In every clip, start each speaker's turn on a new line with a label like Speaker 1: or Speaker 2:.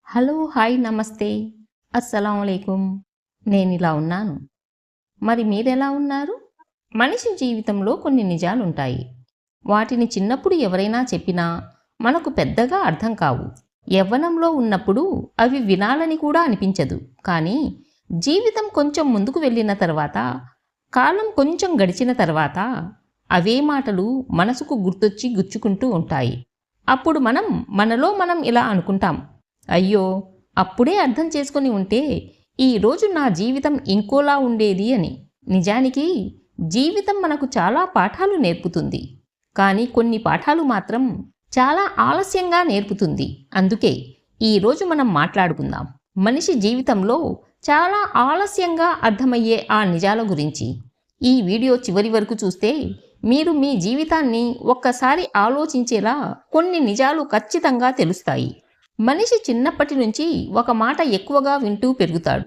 Speaker 1: Hello, hi, నమస్తే, అస్సలాముఅలైకుం. నేనిలా ఉన్నాను. మరి మీరెలా ఉన్నారు? మనిషి జీవితంలో కొన్ని నిజాలుంటాయి. వాటిని చిన్నప్పుడు ఎవరైనా చెప్పినా మనకు పెద్దగా అర్థం కావు. యవ్వనంలో ఉన్నప్పుడు అవి వినాలని కూడా అనిపించదు. కానీ జీవితం కొంచెం ముందుకు వెళ్ళిన తర్వాత, కాలం కొంచెం గడిచిన తర్వాత అవే మాటలు మనసుకు గుర్తొచ్చి గుచ్చుకుంటూ ఉంటాయి. అప్పుడు మనలో మనం ఇలా అనుకుంటాం, అయ్యో, అప్పుడే అర్థం చేసుకొని ఉంటే ఈరోజు నా జీవితం ఇంకోలా ఉండేది అని. నిజానికి జీవితం మనకు చాలా పాఠాలు నేర్పుతుంది. కానీ కొన్ని పాఠాలు మాత్రం చాలా ఆలస్యంగా నేర్పుతుంది. అందుకే ఈరోజు మనం మాట్లాడుకుందాం మనిషి జీవితంలో చాలా ఆలస్యంగా అర్థమయ్యే ఆ నిజాల గురించి. ఈ వీడియో చివరి వరకు చూస్తే మీరు మీ జీవితాన్ని ఒక్కసారి ఆలోచించేలా కొన్ని నిజాలు ఖచ్చితంగా తెలుస్తాయి. మనిషి చిన్నప్పటి నుంచి ఒక మాట ఎక్కువగా వింటూ పెరుగుతాడు.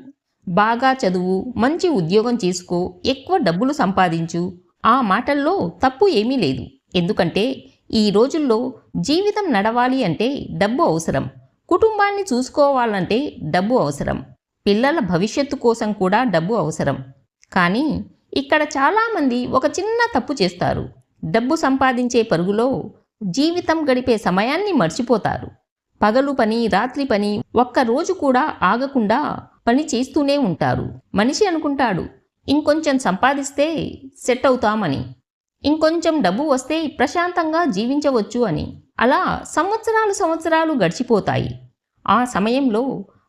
Speaker 1: బాగా చదువు, మంచి ఉద్యోగం చేసుకో, ఎక్కువ డబ్బులు సంపాదించు. ఆ మాటల్లో తప్పు ఏమీ లేదు. ఎందుకంటే ఈ రోజుల్లో జీవితం నడవాలి అంటే డబ్బు అవసరం. కుటుంబాన్ని చూసుకోవాలంటే డబ్బు అవసరం. పిల్లల భవిష్యత్తు కోసం కూడా డబ్బు అవసరం. కానీ ఇక్కడ చాలామంది ఒక చిన్న తప్పు చేస్తారు. డబ్బు సంపాదించే పరుగులో జీవితం గడిపే సమయాన్ని మర్చిపోతారు. పగలు పని, రాత్రి పని, ఒక్కరోజు కూడా ఆగకుండా పని చేస్తూనే ఉంటారు. మనిషి అనుకుంటాడు, ఇంకొంచెం సంపాదిస్తే సెట్ అవుతామని, ఇంకొంచెం డబ్బు వస్తే ప్రశాంతంగా జీవించవచ్చు అని. అలా సంవత్సరాలు గడిచిపోతాయి. ఆ సమయంలో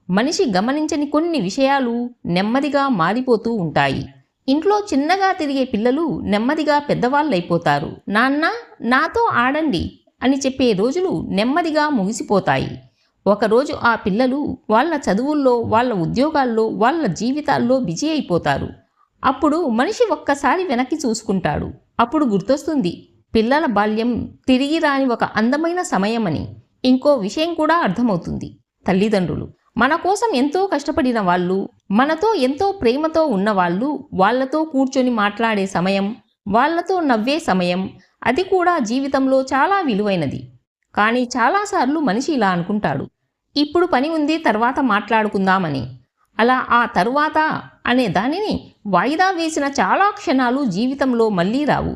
Speaker 1: మనిషి గమనించని కొన్ని విషయాలు నెమ్మదిగా మారిపోతూ ఉంటాయి. ఇంట్లో చిన్నగా తిరిగే పిల్లలు నెమ్మదిగా పెద్దవాళ్ళైపోతారు. నాన్న, నాతో ఆడండి అని చెప్పే రోజులు నెమ్మదిగా ముగిసిపోతాయి. ఒకరోజు ఆ పిల్లలు వాళ్ళ చదువుల్లో, వాళ్ళ ఉద్యోగాల్లో, వాళ్ళ జీవితాల్లో బిజీ అయిపోతారు. అప్పుడు మనిషి ఒక్కసారి వెనక్కి చూసుకుంటాడు. అప్పుడు గుర్తొస్తుంది, పిల్లల బాల్యం తిరిగి రాని ఒక అందమైన సమయమని. ఇంకో విషయం కూడా అర్థమవుతుంది, తల్లిదండ్రులు మన కోసం ఎంతో కష్టపడిన వాళ్ళు, మనతో ఎంతో ప్రేమతో ఉన్నవాళ్ళు, వాళ్లతో కూర్చొని మాట్లాడే సమయం, వాళ్లతో నవ్వే సమయం, అది కూడా జీవితంలో చాలా విలువైనది. కానీ చాలాసార్లు మనిషి ఇలా అనుకుంటాడు, ఇప్పుడు పని ఉంది, తర్వాత మాట్లాడుకుందామని. అలా ఆ తరువాత అనే దానిని వాయిదా వేసిన చాలా క్షణాలు జీవితంలో మళ్ళీ రావు.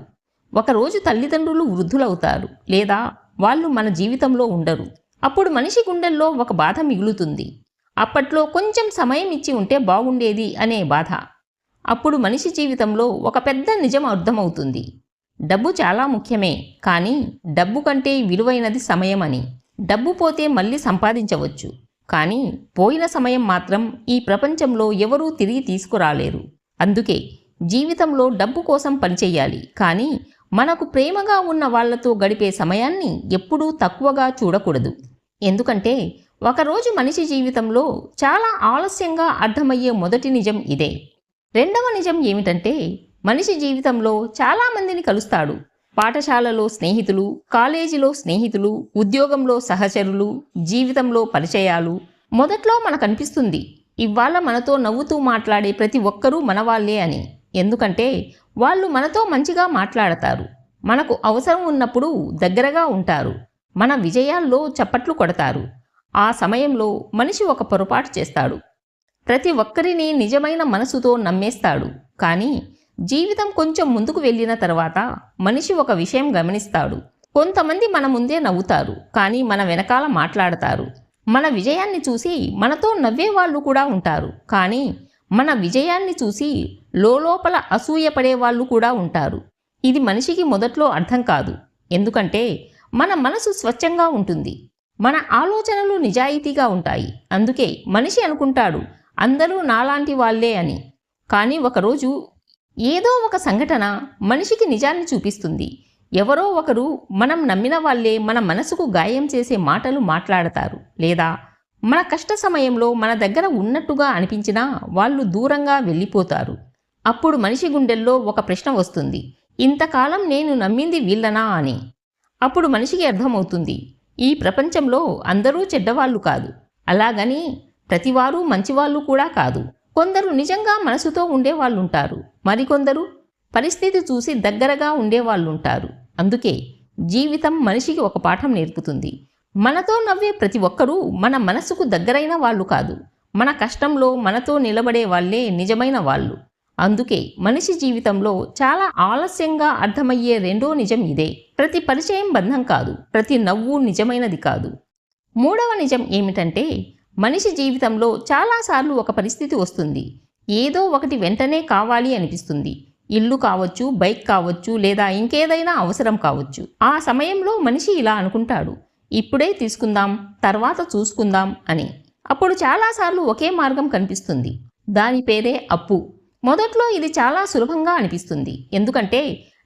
Speaker 1: ఒకరోజు తల్లిదండ్రులు వృద్ధులవుతారు, లేదా వాళ్ళు మన జీవితంలో ఉండరు. అప్పుడు మనిషి గుండెల్లో ఒక బాధ మిగులుతుంది. అప్పట్లో కొంచెం సమయం ఇచ్చి ఉంటే బాగుండేది అనే బాధ. అప్పుడు మనిషి జీవితంలో ఒక పెద్ద నిజం అర్థమవుతుంది. డబ్బు చాలా ముఖ్యమే, కానీ డబ్బు కంటే విలువైనది సమయం అని. డబ్బు పోతే మళ్ళీ సంపాదించవచ్చు, కానీ పోయిన సమయం మాత్రం ఈ ప్రపంచంలో ఎవరూ తిరిగి తీసుకురాలేరు. అందుకే జీవితంలో డబ్బు కోసం పనిచెయ్యాలి, కానీ మనకు ప్రేమగా ఉన్న వాళ్లతో గడిపే సమయాన్ని ఎప్పుడూ తక్కువగా చూడకూడదు. ఎందుకంటే ఒకరోజు మనిషి జీవితంలో చాలా ఆలస్యంగా అర్థమయ్యే మొదటి నిజం ఇదే. రెండవ నిజం ఏమిటంటే, మనిషి జీవితంలో చాలామందిని కలుస్తాడు. పాఠశాలలో స్నేహితులు, కాలేజీలో స్నేహితులు, ఉద్యోగంలో సహచరులు, జీవితంలో పరిచయాలు. మొదట్లో మనకనిపిస్తుంది, ఇవాళ మనతో నవ్వుతూ మాట్లాడే ప్రతి ఒక్కరూ మనవాళ్లే అని. ఎందుకంటే వాళ్ళు మనతో మంచిగా మాట్లాడతారు, మనకు అవసరం ఉన్నప్పుడు దగ్గరగా ఉంటారు, మన విజయాల్లో చప్పట్లు కొడతారు. ఆ సమయంలో మనిషి ఒక పొరపాటు చేస్తాడు. ప్రతి ఒక్కరిని నిజమైన మనసుతో నమ్మేస్తాడు. కానీ జీవితం కొంచెం ముందుకు వెళ్ళిన తర్వాత మనిషి ఒక విషయం గమనిస్తాడు. కొంతమంది మన ముందే నవ్వుతారు, కానీ మన వెనకాల మాట్లాడతారు. మన విజయాన్ని చూసి మనతో నవ్వేవాళ్ళు కూడా ఉంటారు, కానీ మన విజయాన్ని చూసి లోపల అసూయపడే వాళ్ళు కూడా ఉంటారు. ఇది మనిషికి మొదట్లో అర్థం కాదు. ఎందుకంటే మన మనసు స్వచ్ఛంగా ఉంటుంది, మన ఆలోచనలు నిజాయితీగా ఉంటాయి. అందుకే మనిషి అనుకుంటాడు, అందరూ నాలాంటి వాళ్ళే అని. కానీ ఒకరోజు ఏదో ఒక సంఘటన మనిషికి నిజాన్ని చూపిస్తుంది. ఎవరో ఒకరు మనం నమ్మిన వాళ్ళే మన మనసుకు గాయం చేసే మాటలు మాట్లాడతారు, లేదా మన కష్ట సమయంలో మన దగ్గర ఉన్నట్టుగా అనిపించినా వాళ్ళు దూరంగా వెళ్ళిపోతారు. అప్పుడు మనిషి గుండెల్లో ఒక ప్రశ్న వస్తుంది, ఇంతకాలం నేను నమ్మింది వీళ్ళనా అని. అప్పుడు మనిషికి అర్థమవుతుంది, ఈ ప్రపంచంలో అందరూ చెడ్డవాళ్ళు కాదు, అలాగని ప్రతివారు మంచివాళ్ళు కూడా కాదు. కొందరు నిజంగా మనసుతో ఉండేవాళ్ళుంటారు, మరికొందరు పరిస్థితి చూసి దగ్గరగా ఉండేవాళ్ళుంటారు. అందుకే జీవితం మనిషికి ఒక పాఠం నేర్పుతుంది. మనతో నవ్వే ప్రతి ఒక్కరూ మన మనసుకు దగ్గరైన వాళ్ళు కాదు. మన కష్టంలో మనతో నిలబడే వాళ్ళే నిజమైన వాళ్ళు. అందుకే మనిషి జీవితంలో చాలా ఆలస్యంగా అర్థమయ్యే రెండో నిజం ఇదే. ప్రతి పరిచయం బంధం కాదు, ప్రతి నవ్వు నిజమైనది కాదు. మూడవ నిజం ఏమిటంటే, మనిషి జీవితంలో చాలాసార్లు ఒక పరిస్థితి వస్తుంది. ఏదో ఒకటి వెంటనే కావాలి అనిపిస్తుంది. ఇల్లు కావచ్చు, బైక్ కావచ్చు, లేదా ఇంకేదైనా అవసరం కావచ్చు. ఆ సమయంలో మనిషి ఇలా అనుకుంటాడు, ఇప్పుడే తీసుకుందాం, తర్వాత చూసుకుందాం అని. అప్పుడు చాలాసార్లు ఒకే మార్గం కనిపిస్తుంది. దాని పేరే అప్పు. మొదట్లో ఇది చాలా సులభంగా అనిపిస్తుంది. ఎందుకంటే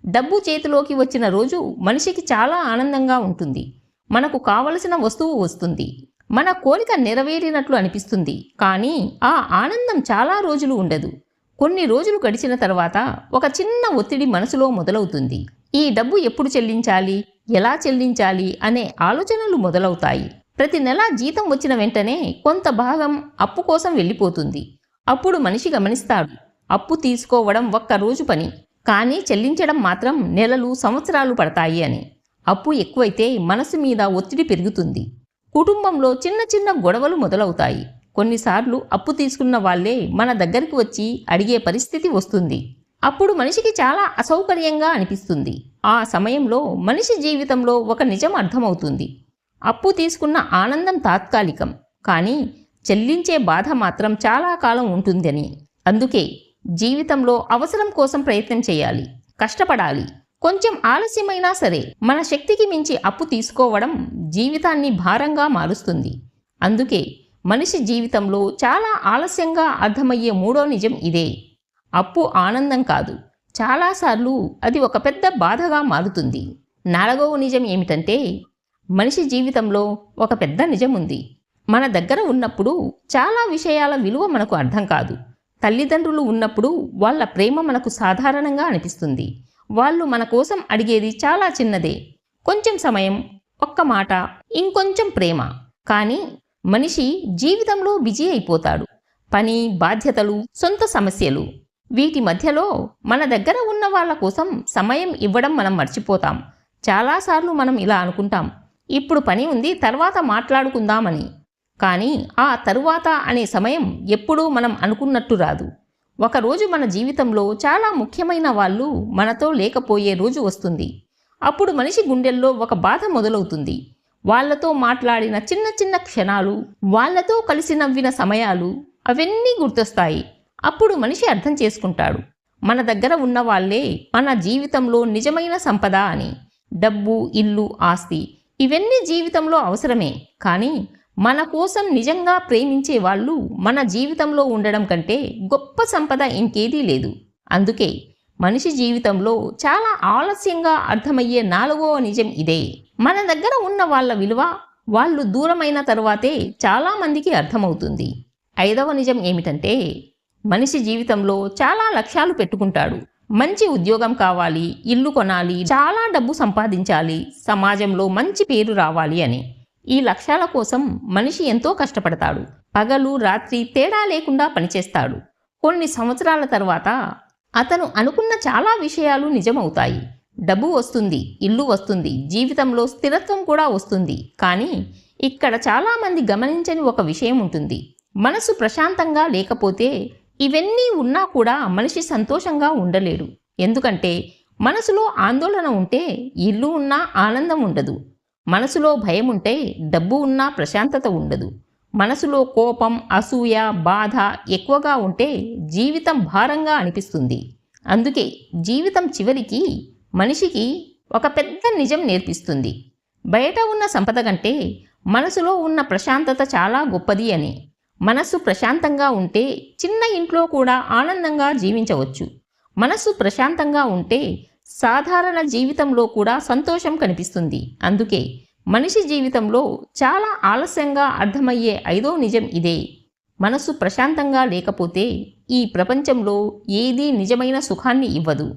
Speaker 1: డబ్బు చేతిలోకి వచ్చిన రోజు మనిషికి చాలా ఆనందంగా ఉంటుంది. మనకు కావలసిన వస్తువు వస్తుంది, మన కోరిక నెరవేరినట్లు అనిపిస్తుంది. కానీ ఆ ఆనందం చాలా రోజులు ఉండదు. కొన్ని రోజులు గడిచిన తర్వాత ఒక చిన్న ఒత్తిడి మనసులో మొదలవుతుంది. ఈ డబ్బు ఎప్పుడు చెల్లించాలి, ఎలా చెల్లించాలి అనే ఆలోచనలు మొదలవుతాయి. ప్రతి నెల జీతం వచ్చిన వెంటనే కొంత భాగం అప్పు కోసం వెళ్ళిపోతుంది. అప్పుడు మనిషి గమనిస్తాడు, అప్పు తీసుకోవడం ఒక్క రోజు పని, కానీ చెల్లించడం మాత్రం నెలలు, సంవత్సరాలు పడతాయి అని. అప్పు ఎక్కువైతే మనసు మీద ఒత్తిడి పెరుగుతుంది. కుటుంబంలో చిన్న చిన్న గొడవలు మొదలవుతాయి. కొన్నిసార్లు అప్పు తీసుకున్న వాళ్ళే మన దగ్గరికి వచ్చి అడిగే పరిస్థితి వస్తుంది. అప్పుడు మనిషికి చాలా అసౌకర్యంగా అనిపిస్తుంది. ఆ సమయంలో మనిషి జీవితంలో ఒక నిజం అర్థమవుతుంది. అప్పు తీసుకున్న ఆనందం తాత్కాలికం, కానీ చెల్లించే బాధ మాత్రం చాలా కాలం ఉంటుందని. అందుకే జీవితంలో అవసరం కోసం ప్రయత్నం చేయాలి, కష్టపడాలి. కొంచెం ఆలస్యమైనా సరే మన శక్తికి మించి అప్పు తీసుకోవడం జీవితాన్ని భారంగా మారుస్తుంది. అందుకే మనిషి జీవితంలో చాలా ఆలస్యంగా అర్థమయ్యే మూడో నిజం ఇదే. అప్పు ఆనందం కాదు, చాలాసార్లు అది ఒక పెద్ద బాధగా మారుతుంది. నాలుగవ నిజం ఏమిటంటే, మనిషి జీవితంలో ఒక పెద్ద నిజం ఉంది. మన దగ్గర ఉన్నప్పుడు చాలా విషయాల విలువ మనకు అర్థం కాదు. తల్లిదండ్రులు ఉన్నప్పుడు వాళ్ళ ప్రేమ మనకు సాధారణంగా అనిపిస్తుంది. వాళ్ళు మన కోసం అడిగేది చాలా చిన్నదే, కొంచెం సమయం, ఒక్క మాట, ఇంకొంచెం ప్రేమ. కానీ మనిషి జీవితంలో బిజీ అయిపోతాడు. పని, బాధ్యతలు, సొంత సమస్యలు, వీటి మధ్యలో మన దగ్గర ఉన్న వాళ్ళ కోసం సమయం ఇవ్వడం మనం మర్చిపోతాం. చాలాసార్లు మనం ఇలా అనుకుంటాం, ఇప్పుడు పని ఉంది, తర్వాత మాట్లాడుకుందామని. కానీ ఆ తరువాత అనే సమయం ఎప్పుడూ మనం అనుకున్నట్టు రాదు. ఒకరోజు మన జీవితంలో చాలా ముఖ్యమైన వాళ్ళు మనతో లేకపోయే రోజు వస్తుంది. అప్పుడు మనిషి గుండెల్లో ఒక బాధ మొదలవుతుంది. వాళ్లతో మాట్లాడిన చిన్న చిన్న క్షణాలు, వాళ్లతో కలిసి నవ్విన సమయాలు, అవన్నీ గుర్తొస్తాయి. అప్పుడు మనిషి అర్థం చేసుకుంటాడు, మన దగ్గర ఉన్న వాళ్ళే మన జీవితంలో నిజమైన సంపద అని. డబ్బు, ఇల్లు, ఆస్తి ఇవన్నీ జీవితంలో అవసరమే, కానీ మన కోసం నిజంగా ప్రేమించే వాళ్ళు మన జీవితంలో ఉండడం కంటే గొప్ప సంపద ఇంకేదీ లేదు. అందుకే మనిషి జీవితంలో చాలా ఆలస్యంగా అర్థమయ్యే నాలుగవ నిజం ఇదే. మన దగ్గర ఉన్న వాళ్ళ విలువ వాళ్ళు దూరమైన తరువాతే చాలామందికి అర్థమవుతుంది. ఐదవ నిజం ఏమిటంటే, మనిషి జీవితంలో చాలా లక్ష్యాలు పెట్టుకుంటాడు. మంచి ఉద్యోగం కావాలి, ఇల్లు కొనాలి, చాలా డబ్బు సంపాదించాలి, సమాజంలో మంచి పేరు రావాలి అని. ఈ లక్ష్యాల కోసం మనిషి ఎంతో కష్టపడతాడు. పగలు రాత్రి తేడా లేకుండా పనిచేస్తాడు. కొన్ని సంవత్సరాల తర్వాత అతను అనుకున్న చాలా విషయాలు నిజమవుతాయి. డబ్బు వస్తుంది, ఇల్లు వస్తుంది, జీవితంలో స్థిరత్వం కూడా వస్తుంది. కానీ ఇక్కడ చాలామంది గమనించని ఒక విషయం ఉంటుంది. మనసు ప్రశాంతంగా లేకపోతే ఇవన్నీ ఉన్నా కూడా మనిషి సంతోషంగా ఉండలేడు. ఎందుకంటే మనసులో ఆందోళన ఉంటే ఇల్లు ఉన్నా ఆనందం ఉండదు. మనసులో భయం ఉంటే డబ్బు ఉన్నా ప్రశాంతత ఉండదు. మనసులో కోపం, అసూయ, బాధ ఎక్కువగా ఉంటే జీవితం భారంగా అనిపిస్తుంది. అందుకే జీవితం చివరికి మనిషికి ఒక పెద్ద నిజం నేర్పిస్తుంది. బయట ఉన్న సంపద కంటే మనసులో ఉన్న ప్రశాంతత చాలా గొప్పది అని. మనసు ప్రశాంతంగా ఉంటే చిన్న ఇంట్లో కూడా ఆనందంగా జీవించవచ్చు. మనసు ప్రశాంతంగా ఉంటే సాధారణ జీవితంలో కూడా సంతోషం కనిపిస్తుంది. అందుకే మనిషి జీవితంలో చాలా ఆలస్యంగా అర్థమయ్యే ఐదో నిజం ఇదే. మనసు ప్రశాంతంగా లేకపోతే ఈ ప్రపంచంలో ఏదీ నిజమైన సుఖాన్ని ఇవ్వదు.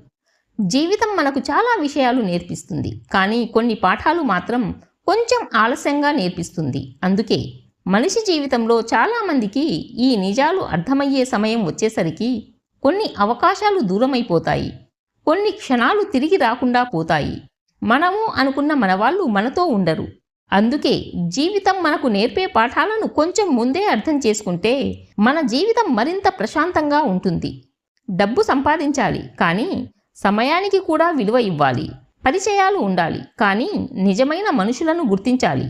Speaker 1: జీవితం మనకు చాలా విషయాలు నేర్పిస్తుంది, కానీ కొన్ని పాఠాలు మాత్రం కొంచెం ఆలస్యంగా నేర్పిస్తుంది. అందుకే మనిషి జీవితంలో చాలామందికి ఈ నిజాలు అర్థమయ్యే సమయం వచ్చేసరికి కొన్ని అవకాశాలు దూరమైపోతాయి, కొన్ని క్షణాలు తిరిగి రాకుండా పోతాయి. మనము అనుకున్న మనవాళ్ళు మనతో ఉండరు. అందుకే జీవితం మనకు నేర్పే పాఠాలను కొంచెం ముందే అర్థం చేసుకుంటే మన జీవితం మరింత ప్రశాంతంగా ఉంటుంది. డబ్బు సంపాదించాలి, కానీ సమయానికి కూడా విలువ ఇవ్వాలి. పరిచయాలు ఉండాలి, కానీ నిజమైన మనుషులను గుర్తించాలి.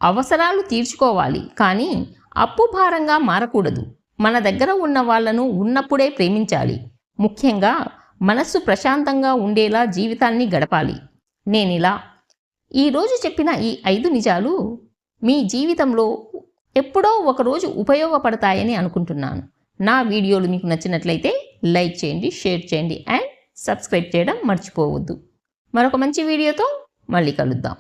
Speaker 1: అవసరాలు తీర్చుకోవాలి, కానీ అప్పు భారంగా మారకూడదు. మన దగ్గర ఉన్న వాళ్లను ఉన్నప్పుడే ప్రేమించాలి. ముఖ్యంగా మనస్సు ప్రశాంతంగా ఉండేలా జీవితాన్ని గడపాలి. నేనిలా ఈరోజు చెప్పిన ఈ 5 నిజాలు మీ జీవితంలో ఎప్పుడో ఒకరోజు ఉపయోగపడతాయని అనుకుంటున్నాను. నా వీడియోలు మీకు నచ్చినట్లయితే లైక్ చేయండి, షేర్ చేయండి అండ్ సబ్స్క్రైబ్ చేయడం మర్చిపోవద్దు. మరొక మంచి వీడియోతో మళ్ళీ కలుద్దాం.